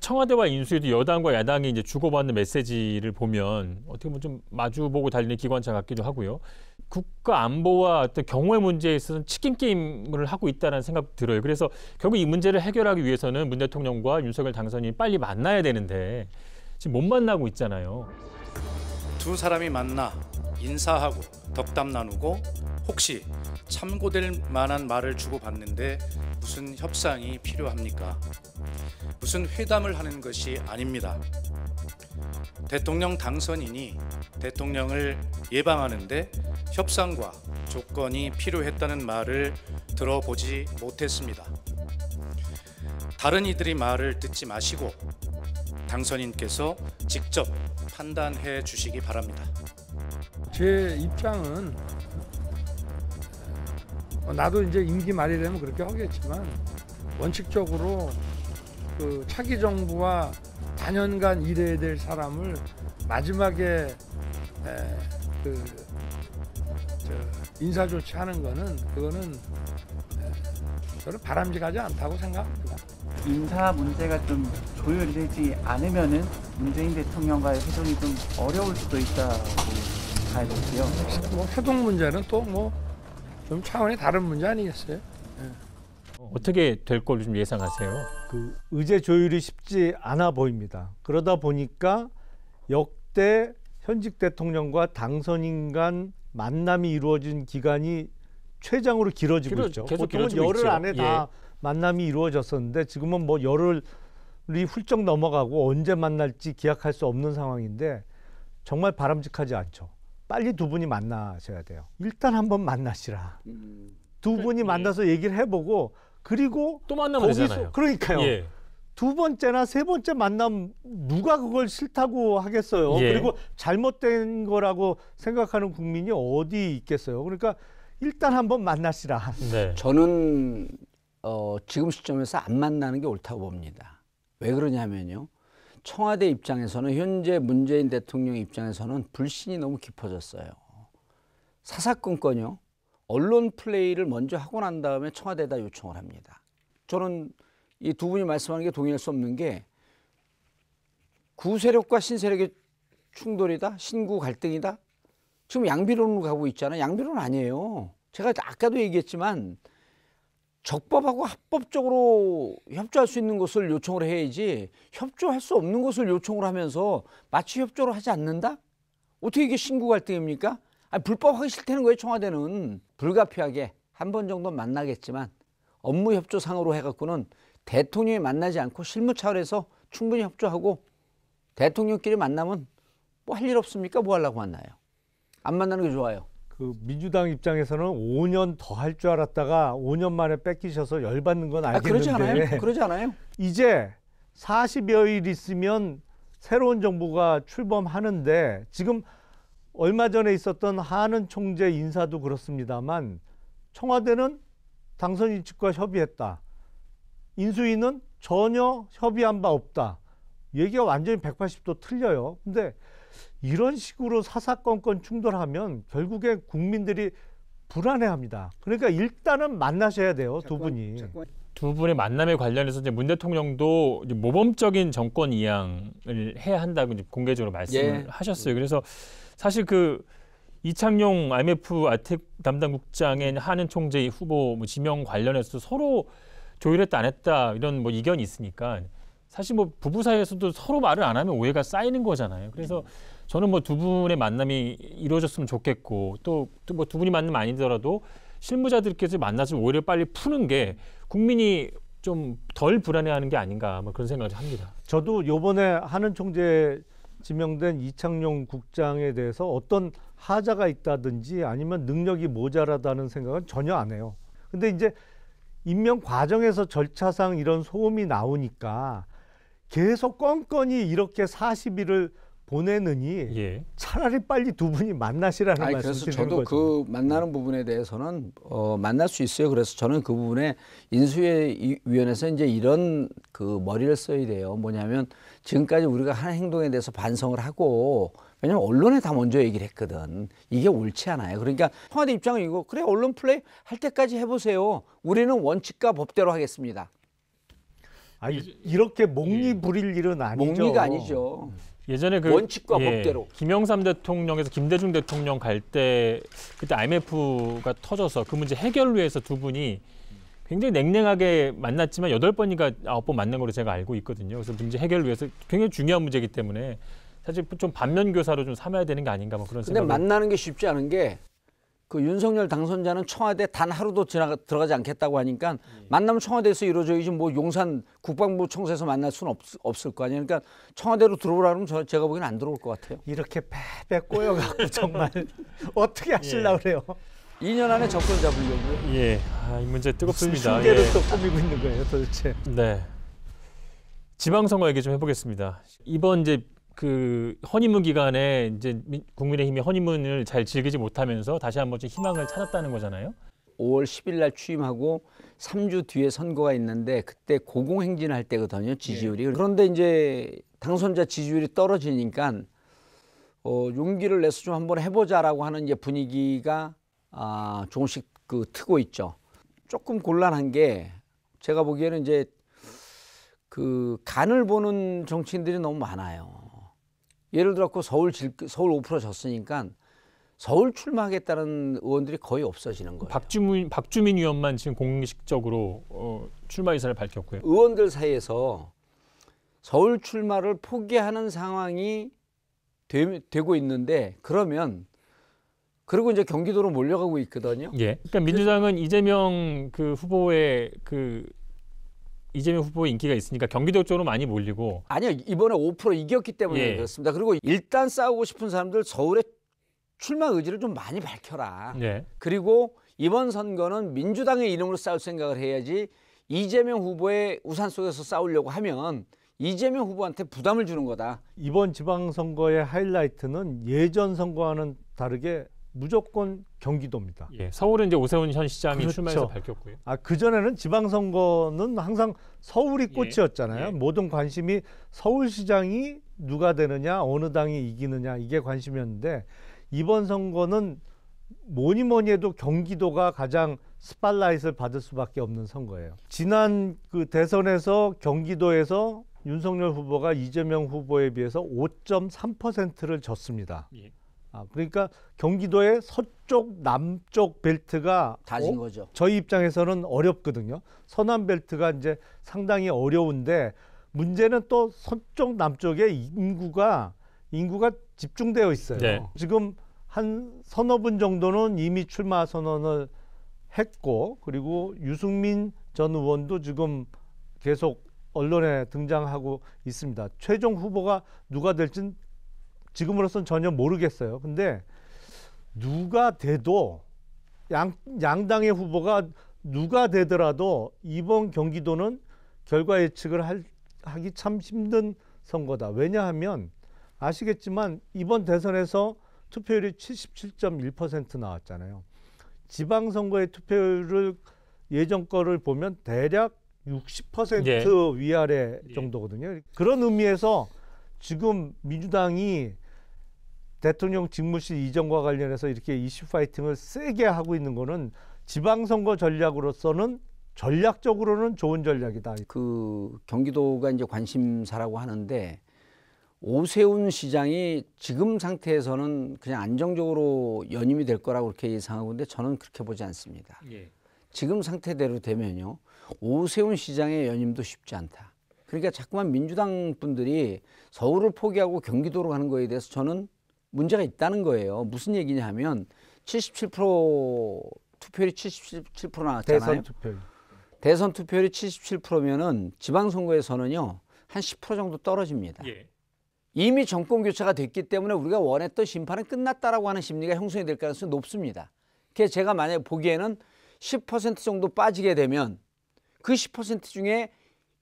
청와대와 인수위도 여당과 야당이 이제 주고받는 메시지를 보면 어떻게 보면 좀 마주보고 달리는 기관차 같기도 하고요. 국가 안보와 어떤 경호의 문제에 있어서는 치킨 게임을 하고 있다는 생각 들어요. 그래서 결국 이 문제를 해결하기 위해서는 문 대통령과 윤석열 당선인이 빨리 만나야 되는데 지금 못 만나고 있잖아요. 두 사람이 만나 인사하고 덕담 나누고 혹시 참고될 만한 말을 주고받는데 무슨 협상이 필요합니까? 무슨 회담을 하는 것이 아닙니다. 대통령 당선인이 대통령을 예방하는데 협상과 조건이 필요했다는 말을 들어보지 못했습니다. 다른 이들이 말을 듣지 마시고 당선인께서 직접 판단해 주시기 바랍니다. 제 입장은 나도 이제 임기 말이 되면 그렇게 하겠지만 원칙적으로 그 차기 정부와 단연간 일해야 될 사람을 마지막에 인사 조치하는 거는 그거는 저는 바람직하지 않다고 생각합니다. 인사 문제가 좀 조율되지 않으면은 문재인 대통령과의 회동이 좀 어려울 수도 있다고 봐야 되고요. 뭐 회동 문제는 또 뭐 좀 차원이 다른 문제 아니겠어요? 어떻게 될 걸로 좀 예상하세요? 그 의제 조율이 쉽지 않아 보입니다. 그러다 보니까 역대 현직 대통령과 당선인 간 만남이 이루어진 기간이 최장으로 길어지고 있죠. 계속 보통은 길어지고 열흘 있죠. 안에 다 만남이 이루어졌었는데 지금은 뭐 열흘이 훌쩍 넘어가고 언제 만날지 기약할 수 없는 상황인데 정말 바람직하지 않죠. 빨리 두 분이 만나셔야 돼요. 일단 한번 만나시라. 두 분이 만나서 얘기를 해보고 그리고 또 만나면 되잖아요. 그러니까요. 예. 두 번째나 세 번째 만남 누가 그걸 싫다고 하겠어요. 예. 그리고 잘못된 거라고 생각하는 국민이 어디 있겠어요. 그러니까 일단 한번 만나시라. 네. 저는 지금 시점에서 안 만나는 게 옳다고 봅니다. 왜 그러냐면요. 청와대 입장에서는 현재 문재인 대통령 입장에서는 불신이 너무 깊어졌어요. 사사건건요. 언론 플레이를 먼저 하고 난 다음에 청와대에다 요청을 합니다. 저는 이 두 분이 말씀하는 게 동의할 수 없는 게 구세력과 신세력의 충돌이다? 신구 갈등이다? 지금 양비론으로 가고 있잖아요. 양비론 아니에요. 제가 아까도 얘기했지만 적법하고 합법적으로 협조할 수 있는 것을 요청을 해야지 협조할 수 없는 것을 요청을 하면서 마치 협조를 하지 않는다? 어떻게 이게 신구 갈등입니까? 아니, 불법하기 싫다는 거예요. 청와대는. 불가피하게 한 번 정도 만나겠지만 업무 협조상으로 해갖고는 대통령이 만나지 않고 실무 차원에서 충분히 협조하고 대통령끼리 만나면 뭐 할 일 없습니까? 뭐 하려고 만나요? 안 만나는 게 좋아요. 그 민주당 입장에서는 5년 더 할 줄 알았다가 5년 만에 뺏기셔서 열받는 건 알겠는데 그러지 않아요? 그러지 않아요? 이제 40여일 있으면 새로운 정부가 출범하는데 지금 얼마 전에 있었던 한은 총재 인사도 그렇습니다만 청와대는 당선인 측과 협의했다. 인수위는 전혀 협의한 바 없다. 얘기가 완전히 180도 틀려요. 근데 이런 식으로 사사건건 충돌하면 결국에 국민들이 불안해합니다. 그러니까 일단은 만나셔야 돼요, 두 분이. 두 분의 만남에 관련해서 이제 문 대통령도 이제 모범적인 정권 이양을 해야 한다고 이제 공개적으로 말씀을 하셨어요. 그래서 사실 그 이창용 IMF 아택 담당 국장의 한은 총재 후보 뭐 지명 관련해서 서로 조율했다 안 했다 이런 뭐 이견이 있으니까 사실 뭐 부부 사이에서도 서로 말을 안 하면 오해가 쌓이는 거잖아요. 그래서 저는 뭐 두 분의 만남이 이루어졌으면 좋겠고 또 뭐 두 분이 만나면 아니더라도 실무자들께서 만나서 오해를 빨리 푸는 게 국민이 좀 덜 불안해하는 게 아닌가 뭐 그런 생각을 합니다. 저도 요번에 한은 총재 지명된 이창용 국장에 대해서 어떤 하자가 있다든지 아니면 능력이 모자라다는 생각은 전혀 안 해요. 근데 이제 임명 과정에서 절차상 이런 소음이 나오니까 계속 건건이 이렇게 40일을 보내느니 차라리 빨리 두 분이 만나시라는 말씀 그래서 드리는 저도 거죠. 그 만나는 부분에 대해서는 만날 수 있어요. 그래서 저는 그 부분에 인수위원회에서 이제 이런 그 머리를 써야 돼요. 뭐냐면 지금까지 우리가 한 행동에 대해서 반성을 하고 왜냐면 언론에 다 먼저 얘기를 했거든. 이게 옳지 않아요. 그러니까 청와대 입장은 이거 그래 언론 플레이 할 때까지 해보세요. 우리는 원칙과 법대로 하겠습니다. 이렇게 목리 부릴 일은 아니죠. 목리가 아니죠. 예전에 그 원칙과 법대로. 김영삼 대통령에서 김대중 대통령 갈 때 그때 IMF가 터져서 그 문제 해결을 위해서 두 분이 굉장히 냉랭하게 만났지만 8번인가 9번 만난 걸로 제가 알고 있거든요. 그래서 문제 해결을 위해서 굉장히 중요한 문제이기 때문에 사실 좀 반면 교사로 좀 삼아야 되는 게 아닌가 뭐 그런 근데 생각을. 만나는 게 쉽지 않은 게 그 윤석열 당선자는 청와대 단 하루도 들어가지 않겠다고 하니까 만나면 청와대에서 이루어져야지 뭐 용산 국방부 청사에서 만날 수는 없을 거 아니에요. 그러니까 청와대로 들어오라 그러면 제가 보기엔 안 들어올 것 같아요. 이렇게 패패 꼬여갖고 정말 어떻게 하시려고 그래요? 2년 안에 정권 잡으려고요. 예, 이 문제 뜨겁습니다. 무슨 핑계를 또 꾸미고 있는 거예요, 도대체. 네. 지방선거 얘기 좀 해보겠습니다. 이번 이제 그 허니문 기간에 이제 국민의힘이 허니문을 잘 즐기지 못하면서 다시 한번 좀 희망을 찾았다는 거잖아요. 5월 10일 날 취임하고 3주 뒤에 선거가 있는데 그때 고공행진을 할 때거든요, 지지율이. 그런데 이제 당선자 지지율이 떨어지니까 용기를 내서 좀 한번 해보자라고 하는 이제 분위기가 조금씩 그 트고 있죠. 조금 곤란한 게 제가 보기에는 이제 그 간을 보는 정치인들이 너무 많아요. 예를 들어 서울 5% 졌으니까 서울 출마하겠다는 의원들이 거의 없어지는 거예요. 박주민 의원만 지금 공식적으로 출마 의사를 밝혔고요. 의원들 사이에서 서울 출마를 포기하는 상황이 되고 있는데 그리고 이제 경기도로 몰려가고 있거든요. 예. 그러니까 민주당은 이재명 후보의 인기가 있으니까 경기도 쪽으로 많이 몰리고. 아니요, 이번에 5% 이겼기 때문에 그렇습니다. 그리고 일단 싸우고 싶은 사람들 서울에 출마 의지를 좀 많이 밝혀라. 예. 그리고 이번 선거는 민주당의 이름으로 싸울 생각을 해야지 이재명 후보의 우산 속에서 싸우려고 하면 이재명 후보한테 부담을 주는 거다. 이번 지방선거의 하이라이트는 예전 선거와는 다르게 무조건 경기도입니다. 예, 서울은 이제 오세훈 현 시장이 그렇죠. 출마해서 밝혔고요. 그전에는 지방선거는 항상 서울이 꽃이었잖아요. 예. 모든 관심이 서울시장이 누가 되느냐, 어느 당이 이기느냐 이게 관심이었는데 이번 선거는 뭐니 해도 경기도가 가장 스팟라이트를 받을 수밖에 없는 선거예요. 지난 그 대선에서 경기도에서 윤석열 후보가 이재명 후보에 비해서 5.3%를 졌습니다. 예. 그러니까 경기도의 서쪽, 남쪽 벨트가 다진 거죠. 저희 입장에서는 어렵거든요. 서남 벨트가 이제 상당히 어려운데 문제는 또 서쪽, 남쪽에 인구가 집중되어 있어요. 네. 지금 한 서너 분 정도는 이미 출마 선언을 했고 그리고 유승민 전 의원도 지금 계속 언론에 등장하고 있습니다. 최종 후보가 누가 될지는 지금으로서는 전혀 모르겠어요. 근데 누가 돼도 양당의 후보가 누가 되더라도 이번 경기도는 결과 예측을 하기 참 힘든 선거다. 왜냐하면 아시겠지만 이번 대선에서 투표율이 77.1% 나왔잖아요. 지방선거의 투표율을 예전 거를 보면 대략 60% 위아래 정도거든요. 그런 의미에서 지금 민주당이 대통령 직무실 이전과 관련해서 이렇게 이슈 파이팅을 세게 하고 있는 거는 지방선거 전략으로서는 전략적으로는 좋은 전략이다. 그 경기도가 이제 관심사라고 하는데 오세훈 시장이 지금 상태에서는 그냥 안정적으로 연임이 될 거라고 그렇게 예상하고 있는데 저는 그렇게 보지 않습니다. 예. 지금 상태대로 되면요. 오세훈 시장의 연임도 쉽지 않다. 그러니까 자꾸만 민주당 분들이 서울을 포기하고 경기도로 가는 거에 대해서 저는 문제가 있다는 거예요. 무슨 얘기냐 하면 77% 투표율이 77% 나왔잖아요. 대선 투표율이 77%면은 지방선거에서는요. 한 10% 정도 떨어집니다. 예. 이미 정권 교체가 됐기 때문에 우리가 원했던 심판은 끝났다라고 하는 심리가 형성이 될 가능성이 높습니다. 그래서 제가 만약에 보기에는 10% 정도 빠지게 되면 그 10% 중에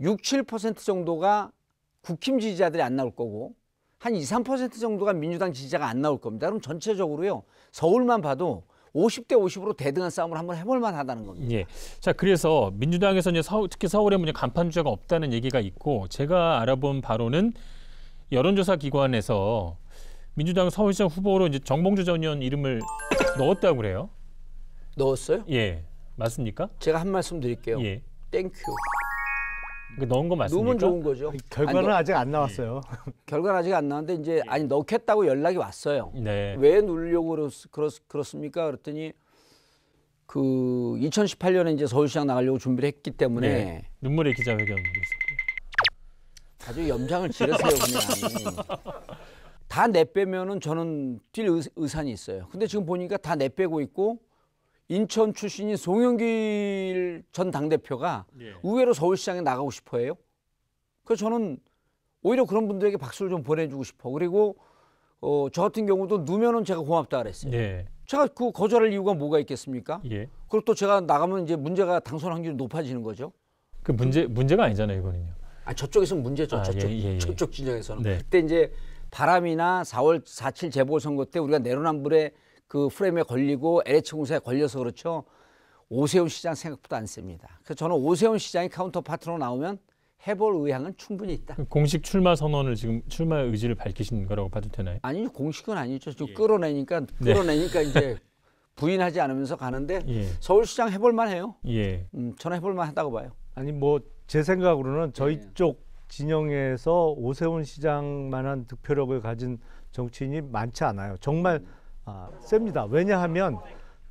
6, 7% 정도가 국힘 지지자들이 안 나올 거고 한 2, 3% 정도가 민주당 지지자가 안 나올 겁니다. 그럼 전체적으로요. 서울만 봐도 50대 50으로 대등한 싸움을 한번 해볼 만하다는 겁니다. 예. 자, 그래서 민주당에서 이제 특히 서울에 간판 주자가 없다는 얘기가 있고 제가 알아본 바로는 여론조사 기관에서 민주당 서울시장 후보로 이제 정봉주 전 의원 이름을 넣었다고 그래요. 넣었어요? 예. 맞습니까? 제가 한 말씀 드릴게요. 예. 땡큐. 넣은 거 맞습니까? 넣으면 좋은 거죠. 결과는 아니, 아직 안 나왔어요. 결과는 아직 안 나왔는데 이제 아니 넣겠다고 연락이 왔어요. 네. 왜 누르려고 그렇습니까? 그랬더니 그 2018년에 이제 서울시장 나가려고 준비를 했기 때문에 네. 눈물의 기자회견을 있었고요. 아주 염장을 지르세요 그냥. 다 내빼면은 저는 뛸 의사는 있어요. 근데 지금 보니까 다 내빼고 있고 인천 출신인 송영길 전 당대표가 의외로 서울시장에 나가고 싶어해요. 그래서 저는 오히려 그런 분들에게 박수를 좀 보내주고 싶어. 그리고 저 같은 경우도 누면은 제가 고맙다 그랬어요. 예. 제가 그 거절할 이유가 뭐가 있겠습니까? 예. 그리고 또 제가 나가면 이제 문제가 당선 확률이 높아지는 거죠. 그 문제가 아니잖아요, 이거는요. 아 저쪽에서는 문제죠. 아, 저쪽 진영에서는. 네. 그때 이제 바람이나 4월 4.7 재보궐선거 때 우리가 내로남불의 그 프레임에 걸리고 LH 공사에 걸려서 그렇죠. 오세훈 시장 생각보다 안 셉니다. 그래서 저는 오세훈 시장이 카운터 파트로 나오면 해볼 의향은 충분히 있다. 공식 출마 선언을 지금 출마 의지를 밝히신 거라고 봐도 되나요? 아니 공식은 아니죠. 지금 예. 끌어내니까 이제 부인하지 않으면서 가는데 예. 서울시장 해볼 만해요. 예. 저는 해볼 만하다고 봐요. 아니 뭐 제 생각으로는 저희 네. 쪽 진영에서 오세훈 시장만한 득표력을 가진 정치인이 많지 않아요. 정말 셉니다. 왜냐하면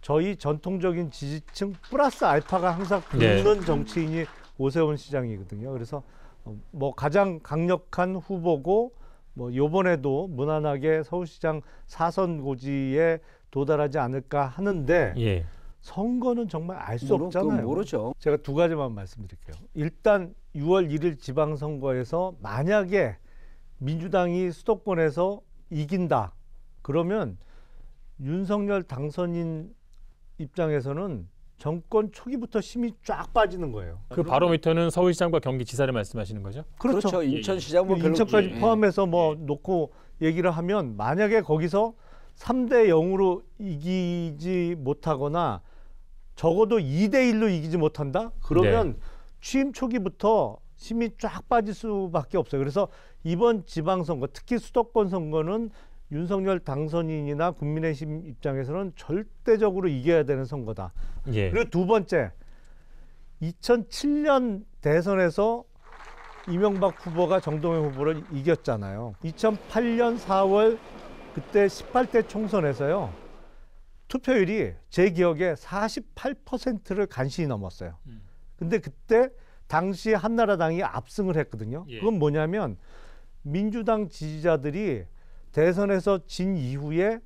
저희 전통적인 지지층 플러스 알파가 항상 붙는 정치인이 오세훈 시장이거든요. 그래서 뭐 가장 강력한 후보고 뭐 요번에도 무난하게 서울시장 4선 고지에 도달하지 않을까 하는데 예. 선거는 정말 알 수 없잖아요. 모르죠. 제가 두 가지만 말씀드릴게요. 일단 6월 1일 지방선거에서 만약에 민주당이 수도권에서 이긴다. 그러면 윤석열 당선인 입장에서는 정권 초기부터 힘이 쫙 빠지는 거예요. 그 바로미터는 서울시장과 경기지사를 말씀하시는 거죠? 그렇죠. 인천시장 뭐 별로 인천까지 포함해서 뭐 놓고 얘기를 하면 만약에 거기서 3대 0으로 이기지 못하거나 적어도 2대 1로 이기지 못한다? 그러면 취임 초기부터 힘이 쫙 빠질 수밖에 없어요. 그래서 이번 지방선거, 특히 수도권 선거는 윤석열 당선인이나 국민의힘 입장에서는 절대적으로 이겨야 되는 선거다. 예. 그리고 두 번째, 2007년 대선에서 이명박 후보가 정동영 후보를 이겼잖아요. 2008년 4월 그때 18대 총선에서요. 투표율이 제 기억에 48%를 간신히 넘었어요. 근데 그때 당시 한나라당이 압승을 했거든요. 그건 뭐냐면 민주당 지지자들이 대선에서 진 이후에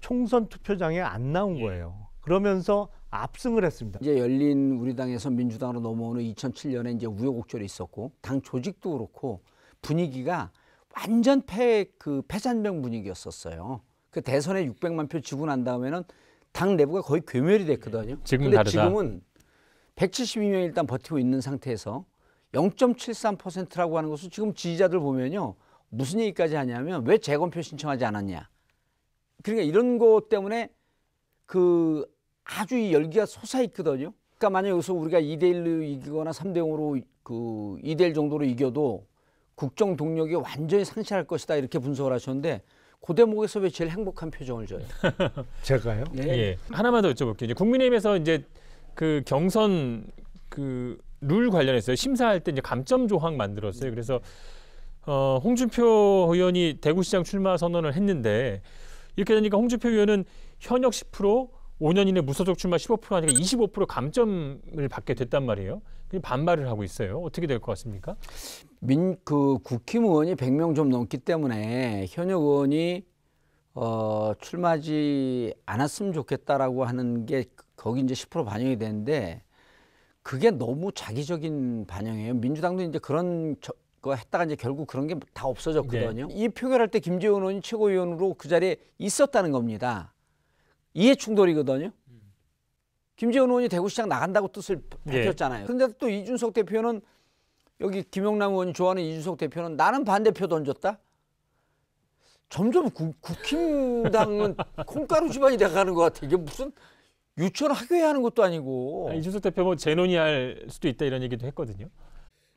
총선 투표장에 안 나온 거예요. 그러면서 압승을 했습니다. 이제 열린 우리당에서 민주당으로 넘어오는 2007년에 이제 우여곡절이 있었고 당 조직도 그렇고 분위기가 완전 패잔병 분위기였었어요. 그 대선에 600만 표 지고 난 다음에는 당 내부가 거의 괴멸이 됐거든요. 지금은 근데 다르다. 지금은 172명이 일단 버티고 있는 상태에서 0.73%라고 하는 것은 지금 지지자들 보면요. 무슨 얘기까지 하냐면 왜 재검표 신청하지 않았냐. 그러니까 이런 것 때문에 그 아주 이 열기가 솟아있거든요. 그러니까 만약 여기서 우리가 2대 1로 이기거나 3대 0으로 그 2대 1 정도로 이겨도 국정 동력이 완전히 상실할 것이다 이렇게 분석을 하셨는데 그 대목에서 왜 제일 행복한 표정을 줘요? 제가요? 예. 하나만 더 여쭤볼게요. 이제 국민의힘에서 이제 그 경선 그 룰 관련해서 심사할 때 이제 감점 조항 만들었어요. 그래서 홍준표 의원이 대구시장 출마 선언을 했는데 이렇게 되니까 홍준표 의원은 현역 10%, 5년 이내 무소속 출마 15% 하니까 25% 감점을 받게 됐단 말이에요. 반발을 하고 있어요. 어떻게 될 것 같습니까? 그 국힘의원이 100명 좀 넘기 때문에 현역 의원이 출마하지 않았으면 좋겠다라고 하는 게 거기 이제 10% 반영이 되는데 그게 너무 자기적인 반영이에요. 민주당도 이제 그런 거 했다가 이제 결국 그런 게 다 없어졌거든요. 이 표결할 때 김재원 의원이 최고위원으로 그 자리에 있었다는 겁니다. 이해 충돌이거든요. 김재원 의원이 대구시장 나간다고 뜻을 밝혔잖아요. 그런데 또 이준석 대표는 여기 김영남 의원이 좋아하는 이준석 대표는 나는 반대표 던졌다. 점점 국힘당은 콩가루 집안이 돼가는 것 같아. 이게 무슨 유치원 학교에 하는 것도 아니고. 이준석 대표 뭐 재논의할 수도 있다 이런 얘기도 했거든요.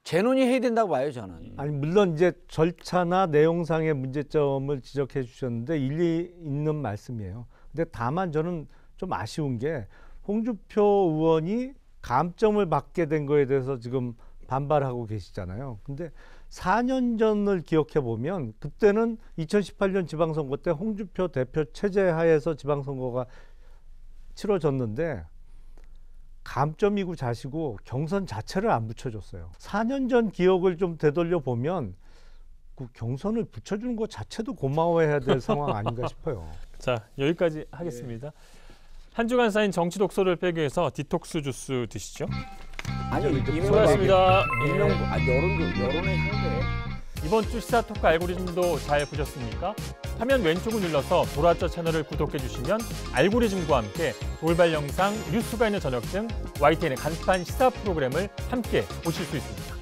재논의 해야 된다고 봐요 저는. 아니 물론 이제 절차나 내용상의 문제점을 지적해 주셨는데 일리 있는 말씀이에요. 근데 다만 저는 좀 아쉬운 게 홍준표 의원이 감점을 받게 된 거에 대해서 지금 반발하고 계시잖아요. 근데 4년 전을 기억해 보면 그때는 2018년 지방선거 때 홍준표 대표 체제 하에서 지방선거가 치러졌는데 감점이고 자시고 경선 자체를 안 붙여줬어요. 4년 전 기억을 좀 되돌려 보면 그 경선을 붙여주는 것 자체도 고마워해야 될 상황 아닌가 싶어요. 자, 여기까지 하겠습니다. 한 주간 쌓인 정치 독소를 빼기 위해서 디톡스 주스 드시죠. 아니 수고하셨습니다. 여론의 향대. 이번 주 시사 토크 알고리즘도 잘 보셨습니까? 화면 왼쪽을 눌러서 보라저 채널을 구독해 주시면 알고리즘과 함께 돌발 영상, 뉴스가 있는 저녁 등 YTN의 간판 시사 프로그램을 함께 보실 수 있습니다.